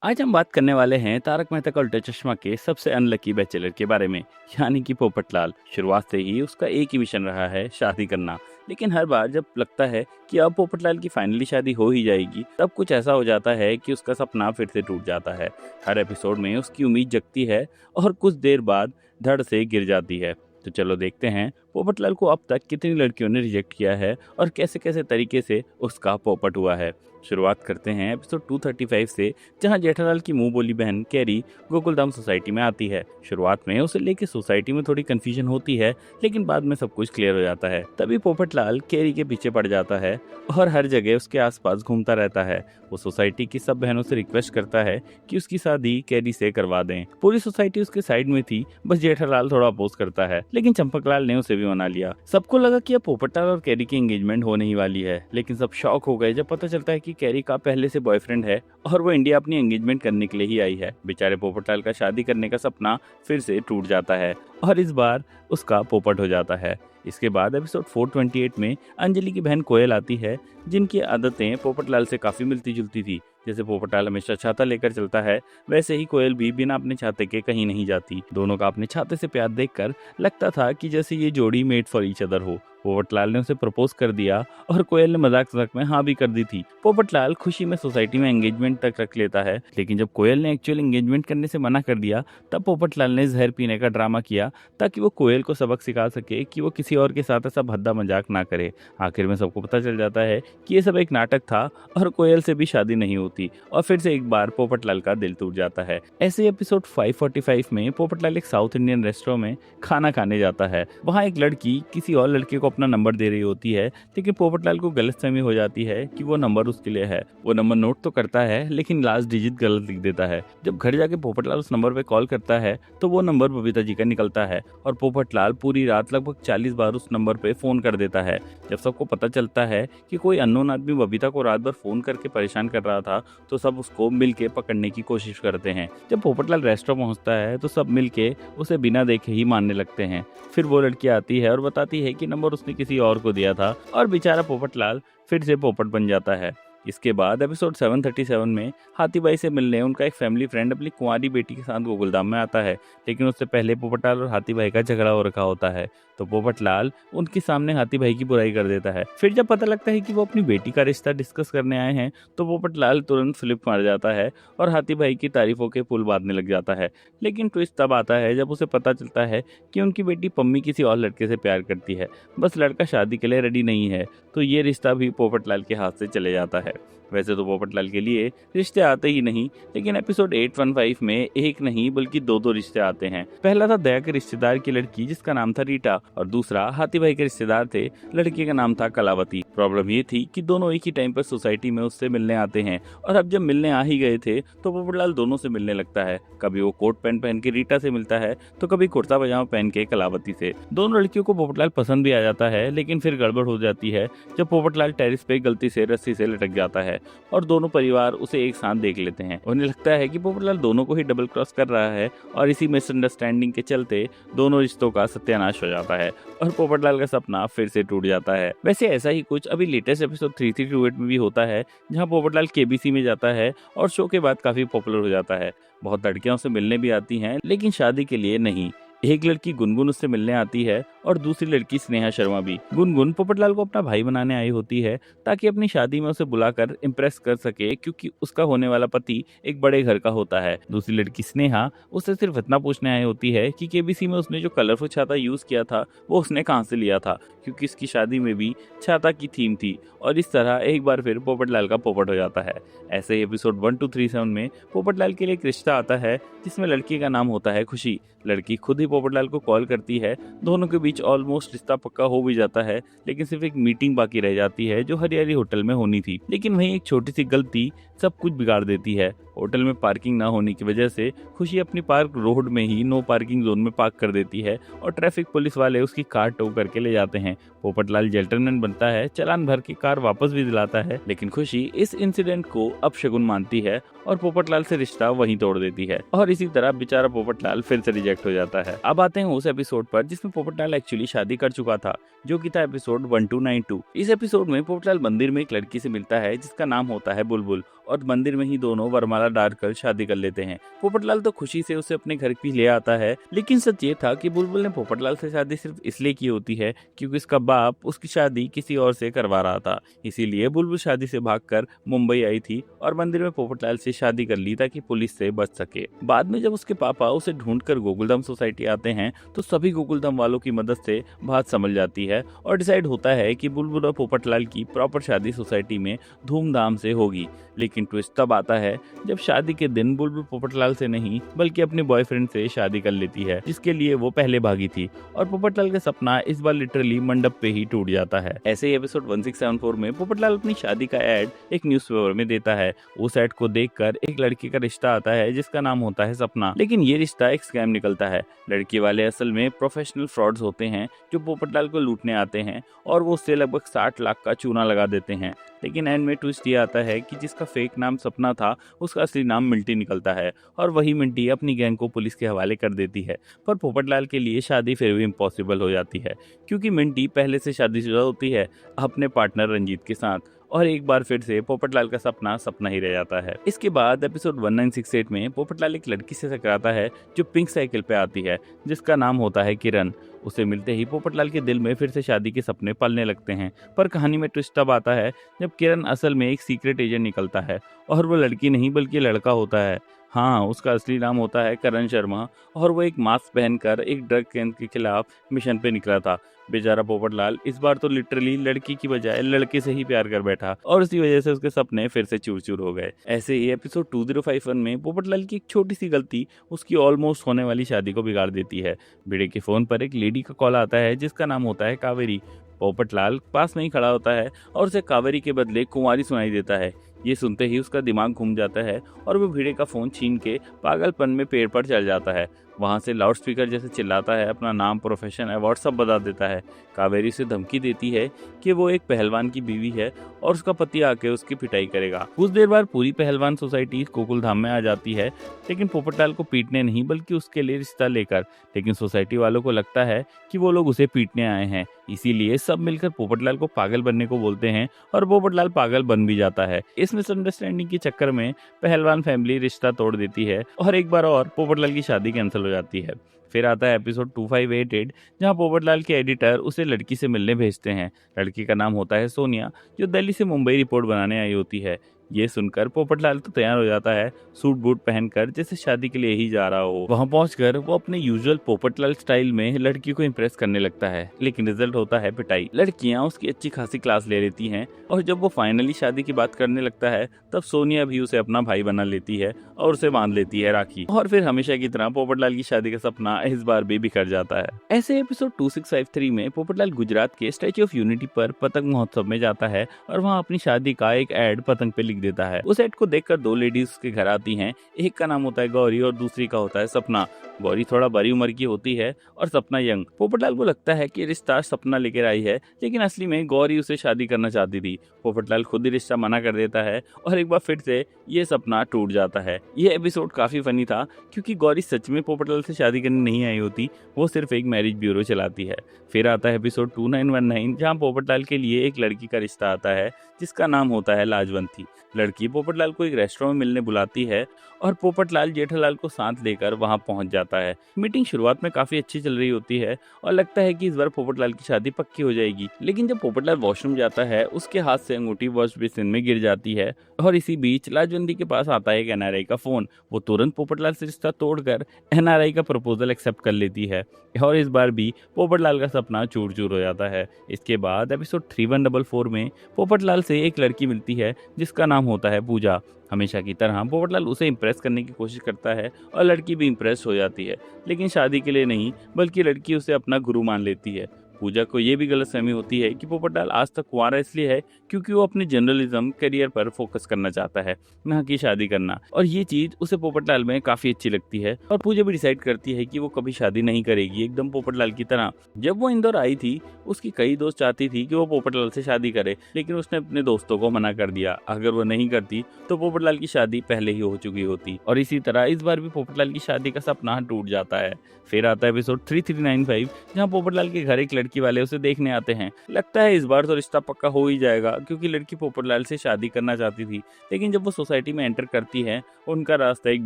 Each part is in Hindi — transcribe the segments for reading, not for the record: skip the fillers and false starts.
आज हम बात करने वाले हैं तारक मेहता का उल्टा चश्मा के सबसे अनलकी बैचलर के बारे में, यानी कि पोपटलाल। शुरुआत से ही उसका एक ही मिशन रहा है, शादी करना। लेकिन हर बार जब लगता है कि अब पोपटलाल की फाइनली शादी हो ही जाएगी, तब कुछ ऐसा हो जाता है कि उसका सपना फिर से टूट जाता है। हर एपिसोड में उसकी उम्मीद जगती है और कुछ देर बाद धड़ से गिर जाती है। तो चलो देखते हैं पोपटलाल को अब तक कितनी लड़कियों ने रिजेक्ट किया है और कैसे कैसे तरीके से उसका पोपट हुआ है। शुरुआत करते हैं एपिसोड 235 से, जहां जेठालाल की मुंह बोली बहन कैरी गोकुलधाम सोसाइटी में आती है। शुरुआत में उसे लेके सोसाइटी में थोड़ी कंफ्यूजन होती है, लेकिन बाद में सब कुछ क्लियर हो जाता है। तभी पोपटलाल कैरी के पीछे पड़ जाता है और हर जगह उसके आसपास घूमता रहता है। वो सोसाइटी की सब बहनों से रिक्वेस्ट करता है कि उसकी शादी कैरी से करवा दें। पूरी सोसाइटी उसके साइड में थी, बस जेठालाल थोड़ा अपोज करता है, लेकिन चंपकलाल ने उसे भी मना लिया। सबको लगा कि अब पोपटलाल और कैरी की एंगेजमेंट होने ही वाली है, लेकिन सब शॉक हो गए जब पता चलता है कि कैरी का पहले से बॉयफ्रेंड है और वो इंडिया अपनी एंगेजमेंट करने के लिए ही आई है। बेचारे पोपटलाल का शादी करने का सपना फिर से टूट जाता है और इस बार उसका पोपट हो जाता है। इसके बाद एपिसोड 428 में अंजलि की बहन कोयल आती है, जिनकी आदतें पोपटलाल से काफी मिलती जुलती थी। जैसे पोपटलाल हमेशा छाता लेकर चलता है, वैसे ही कोयल भी बिना अपने छाते के कहीं नहीं जाती। दोनों का अपने छाते से प्यार देखकर लगता था कि जैसे ये जोड़ी मेड फॉर ईच अदर हो। पोपटलाल ने उसे प्रपोज कर दिया और कोयल ने मजाक मजाक में हाँ भी कर दी थी। पोपटलाल खुशी में सोसाइटी में एंगेजमेंट तक रख लेता है, लेकिन जब कोयल ने एक्चुअल एंगेजमेंट करने से मना कर दिया, तब पोपटलाल ने जहर पीने का ड्रामा किया ताकि वो कोयल को सबक सिखा सके कि वो किसी और के साथ ऐसा भद्दा मजाक ना करे। आखिर में सबको पता चल जाता है कि ये सब एक नाटक था और कोयल से भी शादी नहीं होती और फिर से एक बार पोपटलाल का दिल टूट जाता है। ऐसे एपिसोड 545 में पोपटलाल एक साउथ इंडियन रेस्टोरेंट में खाना खाने जाता है। वहाँ एक लड़की किसी और लड़के को अपना नंबर दे रही होती है, लेकिन पोपटलाल को गलतफहमी हो जाती है कि वो नंबर उसके लिए है। वो नंबर नोट तो करता है, लेकिन लास्ट डिजिट गलत लिख देता है। जब घर जाके पोपटलाल उस नंबर पे कॉल करता है तो वो नंबर बबीता जी का निकलता है और पोपटलाल पूरी रात लगभग 40 बार उस नंबर पे फोन कर देता है। जब सबको पता चलता है कि कोई अननोन आदमी बबीता को रात भर फोन करके परेशान कर रहा था, तो सब उसको मिलके पकड़ने की कोशिश करते हैं। जब पोपटलाल रेस्टोरेंट पहुंचता है तो सब मिलके उसे बिना देखे ही मारने लगते हैं। फिर वो लड़की आती है और बताती है कि नंबर उसने किसी और को दिया था और बेचारा पोपटलाल फिर से पोपट बन जाता है। इसके बाद एपिसोड 737 में हाथीबाई से मिलने उनका एक फैमिली फ्रेंड अपनी कुंवारी बेटी के साथ गोकुलधाम में आता है, लेकिन उससे पहले पोपटलाल और हाथीबाई का झगड़ा हो रखा होता है। तो पोपटलाल उनके सामने हाथीबाई की बुराई कर देता है। फिर जब पता लगता है कि वो अपनी बेटी का रिश्ता डिस्कस करने आए हैं, तो पोपटलाल तुरंत फ्लिप मार जाता है और हाथीबाई की तारीफों के पुल बांधने लग जाता है। लेकिन ट्विस्ट तब आता है जब उसे पता चलता है कि उनकी बेटी पम्मी किसी और लड़के से प्यार करती है, बस लड़का शादी के लिए रेडी नहीं है। तो ये रिश्ता भी पोपटलाल के हाथ से चले जाता है। वैसे तो पोपटलाल के लिए रिश्ते आते ही नहीं, लेकिन एपिसोड 815 में एक नहीं बल्कि दो रिश्ते आते हैं। पहला था दया के रिश्तेदार की लड़की जिसका नाम था रीटा, और दूसरा हाथी भाई के रिश्तेदार थे, लड़की का नाम था कलावती। प्रॉब्लम ये थी कि दोनों एक ही टाइम पर सोसाइटी में उससे मिलने आते हैं, और अब जब मिलने आ ही गए थे तो पोपटलाल दोनों से मिलने लगता है। कभी वो कोट पैंट पहन के रीटा से मिलता है तो कभी कुर्ता पजामा पहन के कलावती से। दोनों लड़कियों को पोपटलाल पसंद भी आ जाता है, लेकिन फिर गड़बड़ हो जाती है जब पोपटलाल टेरिस पे गलती से रस्सी से लटक जाता है और दोनों परिवार उसे एक साथ देख लेते हैं। उन्हें लगता है कि पोपटलाल दोनों को ही डबल क्रॉस कर रहा है और इसी मिसअंडरस्टैंडिंग के चलते दोनों रिश्तों का सत्यानाश हो जाता है और पोपटलाल का सपना फिर से टूट जाता है। वैसे ऐसा ही कुछ अभी लेटेस्ट एपिसोड 3328 में भी होता है, जहां पोपटलाल केबीसी में जाता है और शो के बाद काफी पॉपुलर हो जाता है। बहुत लड़कियां उसे मिलने भी आती हैं, लेकिन शादी के लिए नहीं। एक लड़की गुनगुन उससे मिलने आती है और दूसरी लड़की स्नेहा शर्मा भी। गुनगुन पोपटलाल को अपना भाई बनाने आई होती है ताकि अपनी शादी में उसे बुलाकर इम्प्रेस कर सके, क्योंकि उसका होने वाला पति एक बड़े घर का होता है। दूसरी लड़की स्नेहा उससे सिर्फ इतना पूछने आई होती है कि केबीसी में उसने जो कलरफुल छाता यूज किया था वो उसने कहाँ से लिया था, क्योंकि इसकी शादी में भी छाता की थीम थी। और इस तरह एक बार फिर पोपटलाल का पोपट हो जाता है। ऐसे ही एपिसोड 1237 में पोपटलाल के लिए एक रिश्ता आता है जिसमें लड़की का नाम होता है खुशी। लड़की खुद ही पोपटलाल को कॉल करती है। दोनों के बीच ऑलमोस्ट रिश्ता पक्का हो भी जाता है, लेकिन सिर्फ एक मीटिंग बाकी रह जाती है जो हरियाली होटल में होनी थी। लेकिन वहीं एक छोटी सी गलती सब कुछ बिगाड़ देती है। होटल में पार्किंग ना होने की वजह से खुशी अपनी पार्क रोड में ही नो पार्किंग जोन में पार्क कर देती है और ट्रैफिक पुलिस वाले उसकी कार टो करके ले जाते हैं। पोपटलाल जेंटलमैन बनता है, चालान भर के कार वापस भी दिलाता है, लेकिन खुशी इस इंसिडेंट को अपशगुन मानती है और पोपटलाल से रिश्ता वहीं तोड़ देती है और इसी तरह बेचारा पोपटलाल फिर से रिजेक्ट हो जाता है। अब आते हैं उस एपिसोड पर जिसमें पोपटलाल एक्चुअली शादी कर चुका था, जो कि था एपिसोड 1292। इस एपिसोड में पोपटलाल मंदिर में एक लड़की से मिलता है जिसका नाम होता है बुलबुल, और मंदिर में ही दोनों वरमाला डालकर शादी कर लेते हैं। पोपटलाल तो खुशी से उसे अपने घर भी ले आता है, लेकिन सच ये था कि बुलबुल ने पोपटलाल से शादी सिर्फ इसलिए की होती है क्योंकि उसका बाप उसकी शादी किसी और से करवा रहा था। इसीलिए बुलबुल शादी से भागकर मुंबई आई थी और मंदिर में पोपटलाल से शादी कर ली ताकि पुलिस से बच सके। बाद में जब उसके पापा उसे ढूंढकर गोकुलधाम सोसाइटी आते हैं तो सभी गोकुलधाम वालों की मदद से बात समझ जाती है और डिसाइड होता है कि बुलबुल और पोपटलाल की प्रॉपर शादी सोसाइटी में धूमधाम से होगी। लेकिन ट्विस्ट तब आता है जब शादी के दिन बुलबुल पोपटलाल से नहीं बल्कि अपने बॉयफ्रेंड से शादी कर लेती है, जिसके लिए वो पहले भागी थी, और पोपटलाल का सपना इस बार लिटरली मंडप पे ही टूट जाता है। ऐसे ही एपिसोड 1674 में पोपटलाल अपनी शादी का एड एक न्यूज़पेपर में देता है। उस एड को देखकर एक लड़की का रिश्ता आता है जिसका नाम होता है सपना, लेकिन ये रिश्ता एक स्कैम निकलता है। लड़की वाले असल में प्रोफेशनल फ्रॉड्स होते हैं जो पोपटलाल को लूटने आते हैं और वो उससे लगभग 60 लाख का चूना लगा देते हैं। लेकिन एंड में ट्विस्ट ये आता है कि जिसका फेक नाम सपना था उसका असली नाम मिंटी निकलता है और वही मिंटी अपनी गैंग को पुलिस के हवाले कर देती है। पर पोपटलाल के लिए शादी फिर भी इम्पॉसिबल हो जाती है क्योंकि मिंटी पहले से शादीशुदा होती है अपने पार्टनर रंजीत के साथ, और एक बार फिर से पोपटलाल का सपना सपना ही रह जाता है। इसके बाद एपिसोड 1968 में पोपटलाल एक लड़की से टकराता है जो पिंक साइकिल पे आती है जिसका नाम होता है किरण। उसे मिलते ही पोपटलाल के दिल में फिर से शादी के सपने पलने लगते हैं। पर कहानी में ट्विस्ट तब आता है जब किरण असल में एक सीक्रेट एजेंट निकलता है और वो लड़की नहीं बल्कि लड़का होता है। हाँ, उसका असली नाम होता है करण शर्मा और वो एक मास्क पहनकर एक ड्रग गैंग के खिलाफ मिशन पे निकला था। बेचारा पोपटलाल इस बार तो लिटरली लड़की की बजाय लड़के से ही प्यार कर बैठा और उसी वजह से उसके सपने फिर से चूर चूर हो गए। ऐसे ही एपिसोड 2051 में पोपटलाल की एक छोटी सी गलती उसकी ऑलमोस्ट होने वाली शादी को बिगाड़ देती है। भिड़े के फोन पर एक लेडी का कॉल आता है जिसका नाम होता है कावेरी। पोपटलाल पास में ही खड़ा होता है और उसे कावेरी के बदले कुंवारी सुनाई देता है। ये सुनते ही उसका दिमाग घूम जाता है और वो भिड़े का फोन छीन के पागलपन में पेड़ पर चल जाता है। वहाँ से लाउडस्पीकर जैसे चिल्लाता है, अपना नाम, प्रोफेशन, अवार्ड सब बता देता है। कावेरी से धमकी देती है कि वो एक पहलवान की बीवी है और उसका पति आके उसकी पिटाई करेगा। कुछ देर बाद पूरी पहलवान सोसाइटी गोकुलधाम में आ जाती है, लेकिन पोपटलाल को पीटने नहीं बल्कि उसके लिए रिश्ता लेकर। लेकिन सोसाइटी वालों को लगता है कि वो लोग उसे पीटने आए हैं, इसीलिए सब मिलकर पोपटलाल को पागल बनने को बोलते हैं और पोपटलाल पागल बन भी जाता है। इस मिसअंडरस्टैंडिंग के चक्कर में पहलवान फैमिली रिश्ता तोड़ देती है और एक बार और पोपटलाल की शादी कैंसिल हो जाती है। फिर आता है एपिसोड 2588 जहां पोपटलाल के एडिटर उसे लड़की से मिलने भेजते हैं। लड़की का नाम होता है सोनिया जो दिल्ली से मुंबई रिपोर्ट बनाने आई होती है। ये सुनकर पोपटलाल तो तैयार हो जाता है सूट बूट पहनकर जैसे शादी के लिए ही जा रहा हो। वहां पहुंचकर वो अपने यूजुअल पोपटलाल स्टाइल में लड़की को इम्प्रेस करने लगता है, लेकिन रिजल्ट होता है पिटाई। लड़कियां उसकी अच्छी खासी क्लास ले लेती हैं और जब वो फाइनली शादी की बात करने लगता है तब सोनिया भी उसे अपना भाई बना लेती है और उसे बांध लेती है राखी। और फिर हमेशा की तरह पोपटलाल की शादी का सपना इस बार भी बिखर जाता है। ऐसे एपिसोड 2653 में पोपटलाल गुजरात के स्टैच्यू ऑफ यूनिटी पर पतंग महोत्सव में जाता है और वहाँ अपनी शादी का एक एड पतंग पे लिख देता है। उस एड को देखकर दो लेडीज उसके घर आती हैं। एक का नाम होता है गौरी और दूसरी का होता है सपना। गौरी थोड़ा बड़ी उम्र की होती है और सपना यंग। पोपटलाल को लगता है कि रिश्ता सपना लेकर आई है, लेकिन असली में गौरी उसे शादी करना चाहती थी। पोपटलाल खुद ही रिश्ता मना कर देता है और एक बार फिर से ये सपना टूट जाता है। ये एपिसोड काफी फनी था क्योंकि गौरी सच में पोपटलाल से शादी करने नहीं आई होती, वो सिर्फ एक मैरिज ब्यूरो चलाती है। फिर आता है एपिसोड 2919 जहाँ पोपटलाल के लिए एक लड़की का रिश्ता आता है जिसका नाम होता है लाजवंती। लड़की पोपटलाल को एक रेस्टोरेंट में मिलने बुलाती है और पोपटलाल जेठालाल को साथ लेकर वहां पहुंच जाता है। मीटिंग शुरुआत में काफी अच्छी चल रही होती है और लगता है कि इस बार पोपटलाल की शादी पक्की हो जाएगी, लेकिन जब पोपटलाल वॉशरूम जाता है उसके हाथ से अंगूठी वॉश बेसिन में गिर जाती है और इसी बीच लाजवंती के पास आता है एक एनआरआई का फोन। वो तुरंत पोपटलाल से रिश्ता तोड़कर एनआरआई का प्रपोजल एक्सेप्ट कर लेती है और इस बार भी पोपटलाल का सपना चूर चूर हो जाता है। इसके बाद एपिसोड 3144 में पोपटलाल से एक लड़की मिलती है जिसका नाम होता है पूजा। हमेशा की तरह पोपटलाल उसे इम्प्रेस करने की कोशिश करता है और लड़की भी इम्प्रेस हो जाती है, लेकिन शादी के लिए नहीं बल्कि लड़की उसे अपना गुरु मान लेती है। पूजा को ये भी गलतफहमी होती है कि पोपटलाल आज तक कुंवारा इसलिए है क्योंकि वो अपने जर्नलिज्म करियर पर फोकस करना चाहता है, ना कि शादी करना, और ये चीज उसे पोपटलाल में काफी अच्छी लगती है। और पूजा भी डिसाइड करती है कि वो कभी शादी नहीं करेगी, एकदम पोपटलाल की तरह। जब वो इंदौर आई थी उसकी कई दोस्त चाहती थी कि वो पोपटलाल से शादी करे, लेकिन उसने अपने दोस्तों को मना कर दिया। अगर वो नहीं करती तो पोपटलाल की शादी पहले ही हो चुकी होती। और इसी तरह इस बार भी पोपटलाल की शादी का सपना टूट जाता है। फिर आता है एपिसोड 3395 जहाँ पोपटलाल के घर एक लड़की लड़की वाले उसे देखने आते हैं। लगता है इस बार तो रिश्ता पक्का हो ही जाएगा, क्योंकि लड़की पोपटलाल से शादी करना चाहती थी। लेकिन जब वो सोसाइटी में एंटर करती है, उनका रास्ता एक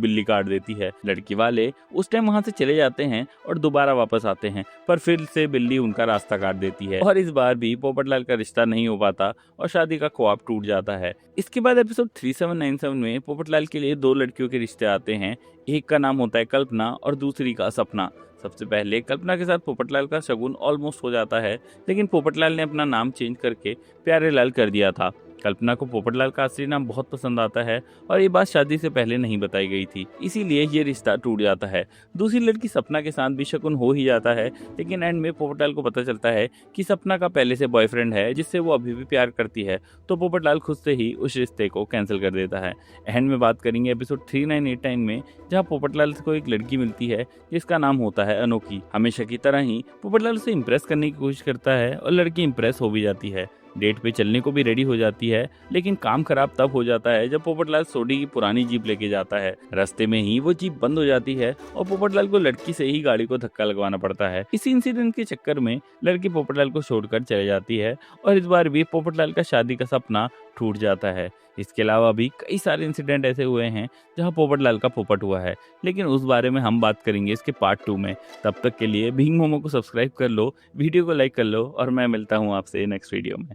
बिल्ली काट देती है। लड़की वाले उस टाइम वहां से चले जाते हैं और दोबारा वापस आते हैं, पर फिर से बिल्ली उनका रास्ता काट देती है और इस बार भी पोपटलाल का रिश्ता नहीं हो पाता और शादी का ख्वाब टूट जाता है। इसके बाद एपिसोड 3797 में पोपटलाल के लिए 2 लड़कियों के रिश्ते आते हैं। एक का नाम होता है कल्पना और दूसरी का सपना। सबसे पहले कल्पना के साथ पोपटलाल का शगुन ऑलमोस्ट हो जाता है, लेकिन पोपटलाल ने अपना नाम चेंज करके प्यारेलाल कर दिया था। कल्पना को पोपटलाल का असली नाम बहुत पसंद आता है और ये बात शादी से पहले नहीं बताई गई थी, इसीलिए ये रिश्ता टूट जाता है। दूसरी लड़की सपना के साथ भी शगुन हो ही जाता है, लेकिन एंड में पोपटलाल को पता चलता है कि सपना का पहले से बॉयफ्रेंड है जिससे वो अभी भी प्यार करती है, तो पोपटलाल खुद से ही उस रिश्ते को कैंसिल कर देता है। एंड में बात करेंगे एपिसोड 3989 में, जहाँ पोपटलाल को एक लड़की मिलती है जिसका नाम होता है अनोखी। हमेशा की तरह ही पोपटलाल उसे इम्प्रेस करने की कोशिश करता है और लड़की इम्प्रेस हो भी जाती है। डेट पे चलने को भी रेडी हो जाती है, लेकिन काम खराब तब हो जाता है जब पोपटलाल सोडी की पुरानी जीप लेके जाता है। रास्ते में ही वो जीप बंद हो जाती है और पोपटलाल को लड़की से ही गाड़ी को धक्का लगवाना पड़ता है। इसी इंसिडेंट के चक्कर में लड़की पोपटलाल को छोड़कर चले जाती है और इस बार भी पोपटलाल का शादी का सपना टूट जाता है। इसके अलावा भी कई सारे इंसिडेंट ऐसे हुए हैं जहां पोपटलाल का पोपट हुआ है, लेकिन उस बारे में हम बात करेंगे इसके पार्ट 2 में। तब तक के लिए बिंग मोमो को सब्सक्राइब कर लो, वीडियो को लाइक कर लो और मैं मिलता हूं आपसे नेक्स्ट वीडियो में।